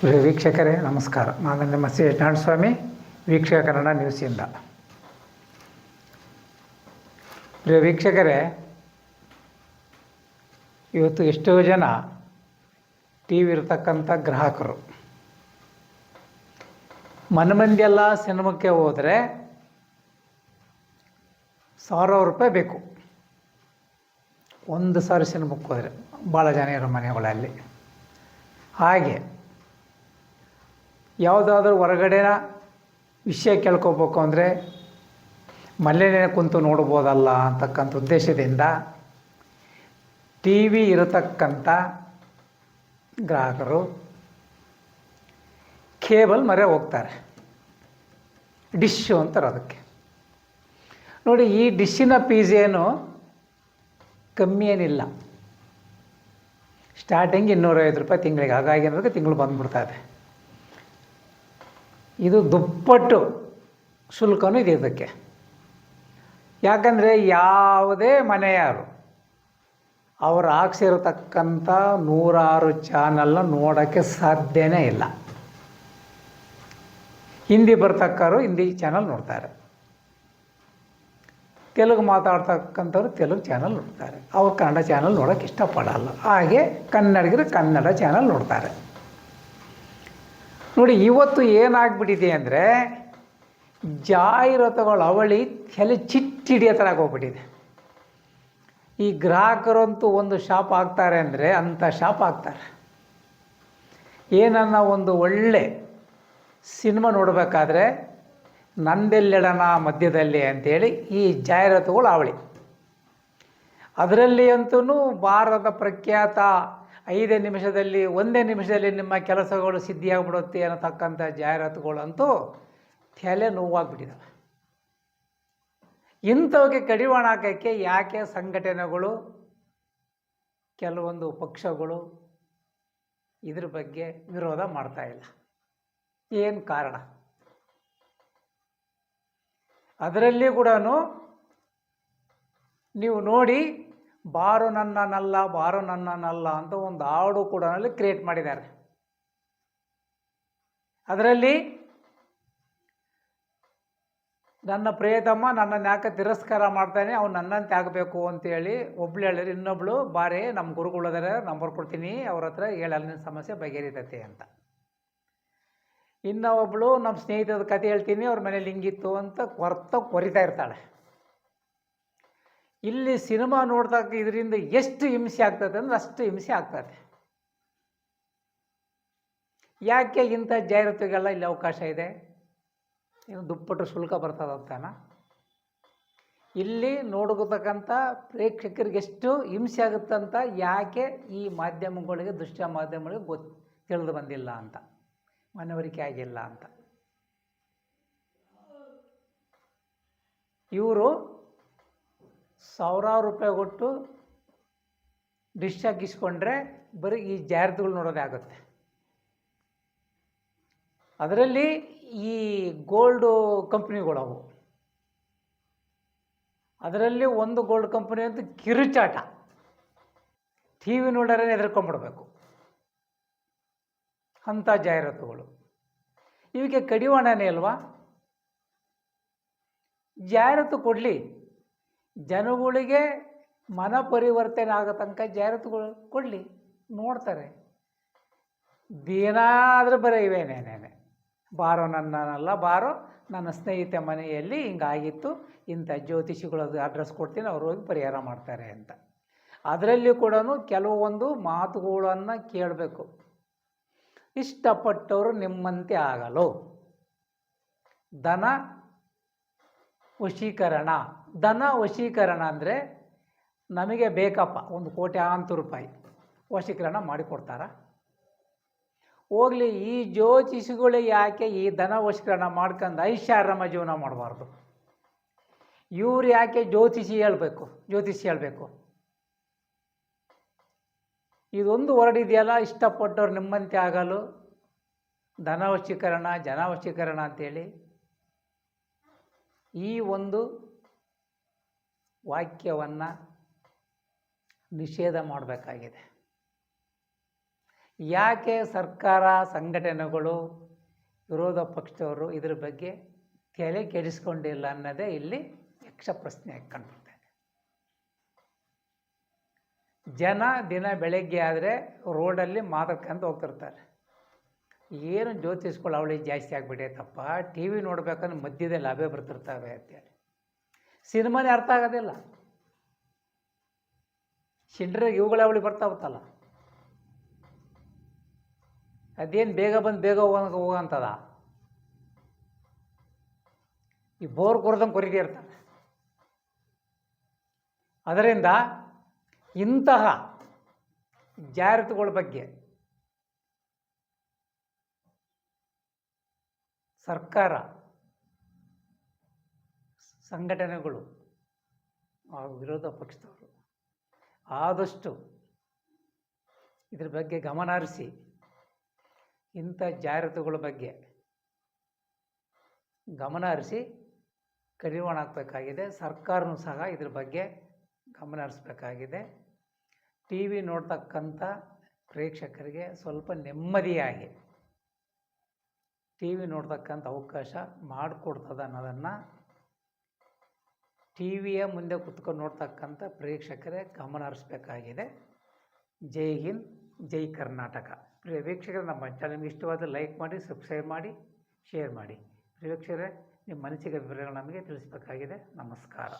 ಪ್ರಿಯ ವೀಕ್ಷಕರೇ ನಮಸ್ಕಾರ. ನಾನು ನಿಮ್ಮ ಸಿ ಸ್ವಾಮಿ, ವೀಕ್ಷಕ ಕನ್ನಡ ನ್ಯೂಸಿಂದ. ಪ್ರಿಯ ವೀಕ್ಷಕರೇ, ಇವತ್ತು ಎಷ್ಟೋ ಜನ ಟಿ ವಿ ಇರತಕ್ಕಂಥ ಗ್ರಾಹಕರು ಮನಮಂದಿಯೆಲ್ಲ ಸಿನಿಮಾಕ್ಕೆ ಹೋದರೆ ₹1,000 ಬೇಕು. ಒಂದು ಸಾರಿ ಸಿನಿಮಾಕ್ಕೆ ಹೋದರೆ ಭಾಳ ಜನ ಇರೋ ಮನೆಗಳಲ್ಲಿ. ಹಾಗೆ ಯಾವುದಾದ್ರೂ ಹೊರಗಡೆನ ವಿಷಯ ಕೇಳ್ಕೊಬೇಕು ಅಂದರೆ ಮನೆಯಲ್ಲೇ ಕುಂತು ನೋಡ್ಬೋದಲ್ಲ ಅಂತಕ್ಕಂಥ ಉದ್ದೇಶದಿಂದ ಟಿ ವಿ ಇರತಕ್ಕಂಥ ಗ್ರಾಹಕರು ಕೇಬಲ್ ಮೊರೆ ಹೋಗ್ತಾರೆ. ಡಿಶ್ಶು ಅಂತಾರೆ ಅದಕ್ಕೆ. ನೋಡಿ, ಈ ಡಿಶ್ಶಿನ ಫೀಸ್ ಏನು ಕಮ್ಮಿ ಏನಿಲ್ಲ. ಸ್ಟಾರ್ಟಿಂಗ್ ₹250 ತಿಂಗಳಿಗೆ. ಹಾಗಾಗಿ ಅನ್ನೋದಕ್ಕೆ ತಿಂಗಳು ಬಂದುಬಿಡ್ತಾಯಿದೆ. ಇದು ದುಪ್ಪಟ್ಟು ಶುಲ್ಕನೂ ಇದೆ ಇದಕ್ಕೆ. ಯಾಕಂದರೆ ಯಾವುದೇ ಮನೆಯಾರು ಅವರು ಹಾಕ್ಸಿರತಕ್ಕಂಥ 106 ಚಾನಲ್ನ ನೋಡೋಕ್ಕೆ ಸಾಧ್ಯನೇ ಇಲ್ಲ. ಹಿಂದಿ ಬರ್ತಕ್ಕವರು ಹಿಂದಿ ಚಾನಲ್ ನೋಡ್ತಾರೆ, ತೆಲುಗು ಮಾತಾಡ್ತಕ್ಕಂಥವ್ರು ತೆಲುಗು ಚಾನಲ್ ನೋಡ್ತಾರೆ. ಅವ್ರು ಕನ್ನಡ ಚಾನಲ್ ನೋಡೋಕ್ಕೆ ಇಷ್ಟಪಡಲ್ಲ. ಹಾಗೆ ಕನ್ನಡಿಗರು ಕನ್ನಡ ಚಾನಲ್ ನೋಡ್ತಾರೆ. ನೋಡಿ, ಇವತ್ತು ಏನಾಗ್ಬಿಟ್ಟಿದೆ ಅಂದರೆ ಜಾಹೀರಾತುಗಳ ಅವಳಿ ತಲೆ ಚಿಟ್ಟಿಡಿಯೋ ಥರ ಹೋಗ್ಬಿಟ್ಟಿದೆ. ಈ ಗ್ರಾಹಕರಂತೂ ಒಂದು ಶಾಪ್ ಆಗ್ತಾರೆ ಅಂದರೆ ಅಂಥ ಶಾಪ್ ಆಗ್ತಾರೆ. ಏನನ್ನ ಒಂದು ಒಳ್ಳೆ ಸಿನಿಮಾ ನೋಡಬೇಕಾದ್ರೆ ನಂದೆಲ್ಲೆಡನ ಮಧ್ಯದಲ್ಲಿ ಅಂಥೇಳಿ ಈ ಜಾಹೀರಾತುಗಳು ಅವಳಿ. ಅದರಲ್ಲಿ ಅಂತೂ ಭಾರತದ ಪ್ರಖ್ಯಾತ 1 ನಿಮಿಷದಲ್ಲಿ ನಿಮ್ಮ ಕೆಲಸಗಳು ಸಿದ್ಧಿಯಾಗ್ಬಿಡುತ್ತೆ ಅನ್ನತಕ್ಕಂಥ ಜಾಹೀರಾತುಗಳಂತೂ ತಲೆ ನೋವಾಗ್ಬಿಟ್ಟಿದ್ದಾವೆ. ಇಂಥವಕ್ಕೆ ಕಡಿವಾಣ ಹಾಕೋಕ್ಕೆ ಯಾಕೆ ಸಂಘಟನೆಗಳು, ಕೆಲವೊಂದು ಪಕ್ಷಗಳು ಇದ್ರ ಬಗ್ಗೆ ವಿರೋಧ ಮಾಡ್ತಾಯಿಲ್ಲ? ಏನು ಕಾರಣ? ಅದರಲ್ಲಿ ಕೂಡ ನೀವು ನೋಡಿ, ಬಾರೋ ನನ್ನನಲ್ಲ ಅಂತ ಒಂದು ಹಾಡು ಕೂಡ ಕ್ರಿಯೇಟ್ ಮಾಡಿದ್ದಾರೆ. ಅದರಲ್ಲಿ ನನ್ನ ಪ್ರಿಯತಮ್ಮ ನನ್ನನ್ನು ಯಾಕೆ ತಿರಸ್ಕಾರ ಮಾಡ್ತಾನೆ, ಅವ್ನು ನನ್ನಂತೆ ಆಗಬೇಕು ಅಂತೇಳಿ ಒಬ್ಳು ಹೇಳಿದ್ರೆ, ಇನ್ನೊಬ್ಳು ಬಾರಿ ನಮ್ಮ ಗುರುಗಳದಾರೆ, ನಂಬರ್ ಕೊಡ್ತೀನಿ, ಅವ್ರ ಹತ್ರ ಹೇಳಲ್ಲ, ನಿನ್ನ ಸಮಸ್ಯೆ ಬಗೆಹರಿತೈತೆ ಅಂತ. ಇನ್ನು ಒಬ್ಬಳು ನಮ್ಮ ಸ್ನೇಹಿತದ ಕತೆ ಹೇಳ್ತೀನಿ, ಅವ್ರ ಮನೇಲಿ ಹಿಂಗಿತ್ತು ಅಂತ ಕೊರಿತಾ ಇರ್ತಾಳೆ. ಇಲ್ಲಿ ಸಿನಿಮಾ ನೋಡ್ತಕ್ಕ ಇದರಿಂದ ಎಷ್ಟು ಹಿಂಸೆ ಆಗ್ತದೆ ಅಂದರೆ ಅಷ್ಟು ಹಿಂಸೆ ಆಗ್ತದೆ. ಯಾಕೆ ಇಂಥ ಜಾಹೀರಾತುಗೆಲ್ಲ ಇಲ್ಲಿ ಅವಕಾಶ ಇದೆ? ಏನು ದುಪ್ಪಟ್ಟು ಶುಲ್ಕ ಬರ್ತದಂತಾನ? ಇಲ್ಲಿ ನೋಡತಕ್ಕಂಥ ಪ್ರೇಕ್ಷಕರಿಗೆ ಎಷ್ಟು ಹಿಂಸೆ ಆಗುತ್ತಂತ ಯಾಕೆ ಈ ಮಾಧ್ಯಮಗಳಿಗೆ, ದೃಶ್ಯ ಮಾಧ್ಯಮಗಳಿಗೆ ತಿಳಿದು ಬಂದಿಲ್ಲ ಅಂತ, ಮನವರಿಕೆ ಆಗಿಲ್ಲ ಅಂತ. ಇವರು ₹1,000 ಕೊಟ್ಟು ಡಿಶ್ ಹಾಕಿಸ್ಕೊಂಡ್ರೆ ಬರೀ ಈ ಜಾಹೀರಾತುಗಳು ನೋಡೋದೇ ಆಗುತ್ತೆ. ಅದರಲ್ಲಿ ಈ ಗೋಲ್ಡು ಕಂಪ್ನಿಗಳವು, ಅದರಲ್ಲಿ ಒಂದು ಗೋಲ್ಡ್ ಕಂಪ್ನಿ ಅಂತ ಕಿರುಚಾಟ. ಟಿ ವಿ ನೋಡೋರೇ ಹೆದರ್ಕೊಂಡ್ಬಿಡ್ಬೇಕು ಅಂಥ ಜಾಹೀರಾತುಗಳು. ಇವಕ್ಕೆ ಕಡಿವಾಣನೇ ಅಲ್ವಾ? ಜಾಹೀರಾತು ಕೊಡಲಿ, ಜನಗಳಿಗೆ ಮನ ಪರಿವರ್ತನೆ ಆಗೋ ತನಕ ಜಾಹೀರಾತುಗಳು ಕೊಡಲಿ, ನೋಡ್ತಾರೆ. ದಿನಾದರೂ ಬರೀ ಇವೇನೇನೇನೆ, ಬಾರೋ ನನ್ನನಲ್ಲ, ಬಾರೋ ನನ್ನ ಸ್ನೇಹಿತ ಮನೆಯಲ್ಲಿ ಹಿಂಗಾಗಿತ್ತು, ಇಂಥ ಜ್ಯೋತಿಷಿಗಳದ್ದು ಅಡ್ರೆಸ್ ಕೊಡ್ತೀನಿ, ಅವ್ರು ಹೋಗಿ ಪರಿಹಾರ ಮಾಡ್ತಾರೆ ಅಂತ. ಅದರಲ್ಲಿ ಕೂಡ ಕೆಲವೊಂದು ಮಾತುಗಳನ್ನು ಕೇಳಬೇಕು. ಇಷ್ಟಪಟ್ಟವರು ನಿಮ್ಮಂತೆ ಆಗಲು. ಧನ ವಶೀಕರಣ ಅಂದರೆ ನಮಗೆ ಬೇಕಪ್ಪ, ₹1,00,00,000 ವಶೀಕರಣ ಮಾಡಿಕೊಡ್ತಾರ? ಹೋಗಲಿ, ಈ ಜ್ಯೋತಿಷಿಗಳು ಯಾಕೆ ಈ ಧನ ವಶೀಕರಣ ಮಾಡ್ಕೊಂಡು ಐಷಾರಾಮ ಜೀವನ ಮಾಡಬಾರ್ದು? ಇವ್ರು ಯಾಕೆ ಜ್ಯೋತಿಷಿ ಹೇಳಬೇಕು? ಇದೊಂದು ಹೊರಡಿದೆಯಲ್ಲ, ಇಷ್ಟಪಟ್ಟವ್ರು ನಿಮ್ಮಂತೆ ಆಗಲು ಧನ ವಶೀಕರಣ, ಜನ ವಶೀಕರಣ ಅಂತೇಳಿ. ಈ ಒಂದು ವಾಕ್ಯವನ್ನು ನಿಷೇಧ ಮಾಡಬೇಕಾಗಿದೆ. ಯಾಕೆ ಸರ್ಕಾರ ಸಂಘಟನೆಗಳು ವಿರೋಧ ಪಕ್ಷದವರು ಇದ್ರ ಬಗ್ಗೆ ತಲೆ ಕೆಡಿಸ್ಕೊಂಡಿಲ್ಲ ಅನ್ನೋದೇ ಇಲ್ಲಿ ಯಕ್ಷ ಪ್ರಶ್ನೆ ಕಂಡುಬರ್ತದೆ. ಜನ ದಿನ ಬೆಳಗ್ಗೆ ಆದರೆ ರೋಡಲ್ಲಿ ಮಾತಾಡ್ಕೊಂತ ಹೋಗ್ತಿರ್ತಾರೆ, ಏನು ಜ್ಯೋತಿಷ್ಗಳು ಅವಳಿ ಜಾಸ್ತಿ ಆಗಿಬಿಟ್ಟೈತಪ್ಪ, ಟಿ ವಿ ನೋಡ್ಬೇಕಂದ್ರೆ ಮಧ್ಯದಲ್ಲಿ ಅವೇ ಬರ್ತಿರ್ತವೆ ಅಂತೇಳಿ. ಸಿನಿಮಾನೇ ಅರ್ಥ ಆಗೋದಿಲ್ಲ, ಶಿಂಡ್ರಿಗೆ ಇವುಗಳ ಅವಳಿ ಬರ್ತಾವತ್ತಲ್ಲ, ಅದೇನು ಬೇಗ ಬಂದು ಬೇಗ ಹೋಗಂತದ, ಈ ಬೋರ್ ಕೊರ್ದಂಗೆ ಕೊರಿದೇ ಇರ್ತಾರೆ. ಅದರಿಂದ ಇಂತಹ ಜಾಹೀರಾತುಗಳ ಬಗ್ಗೆ ಸರ್ಕಾರ, ಸಂಘಟನೆಗಳು ಹಾಗೂ ವಿರೋಧ ಪಕ್ಷದವರು ಆದಷ್ಟು ಇದ್ರ ಬಗ್ಗೆ ಗಮನ ಹರಿಸಿ ಇಂಥ ಜಾಹೀರಾತುಗಳ ಬಗ್ಗೆ ಗಮನ ಹರಿಸಿ ಕಡಿವಾಣ ಹಾಕಬೇಕಾಗಿದೆ. ಸರ್ಕಾರನೂ ಸಹ ಇದ್ರ ಬಗ್ಗೆ ಗಮನ ಹರಿಸ್ಬೇಕಾಗಿದೆ. ಟಿ ವಿ ನೋಡ್ತಕ್ಕಂಥ ಪ್ರೇಕ್ಷಕರಿಗೆ ಸ್ವಲ್ಪ ನೆಮ್ಮದಿಯಾಗಿ ಟಿ ವಿ ನೋಡ್ತಕ್ಕಂಥ ಅವಕಾಶ ಮಾಡಿಕೊಡ್ತದೆ ಅನ್ನೋದನ್ನು ಟಿ ವಿಯ ಮುಂದೆ ಕುತ್ಕೊಂಡು ನೋಡ್ತಕ್ಕಂಥ ಪ್ರೇಕ್ಷಕರೇ ಗಮನ ಹರಿಸ್ಬೇಕಾಗಿದೆ. ಜೈ ಹಿಂದ್, ಜೈ ಕರ್ನಾಟಕ. ಪ್ರಿಯ ವೀಕ್ಷಕರೇ, ನಮ್ಮ ಚಾನಲ್ಗೆ ಇಷ್ಟವಾದ ಲೈಕ್ ಮಾಡಿ, ಸಬ್ಸ್ಕ್ರೈಬ್ ಮಾಡಿ, ಶೇರ್ ಮಾಡಿ. ಪ್ರಿಯ ವೀಕ್ಷಕರೇ, ನಿಮ್ಮ ಮನಸ್ಸಿಗೆ ವಿವರಗಳು ನಮಗೆ ತಿಳಿಸಬೇಕಾಗಿದೆ. ನಮಸ್ಕಾರ.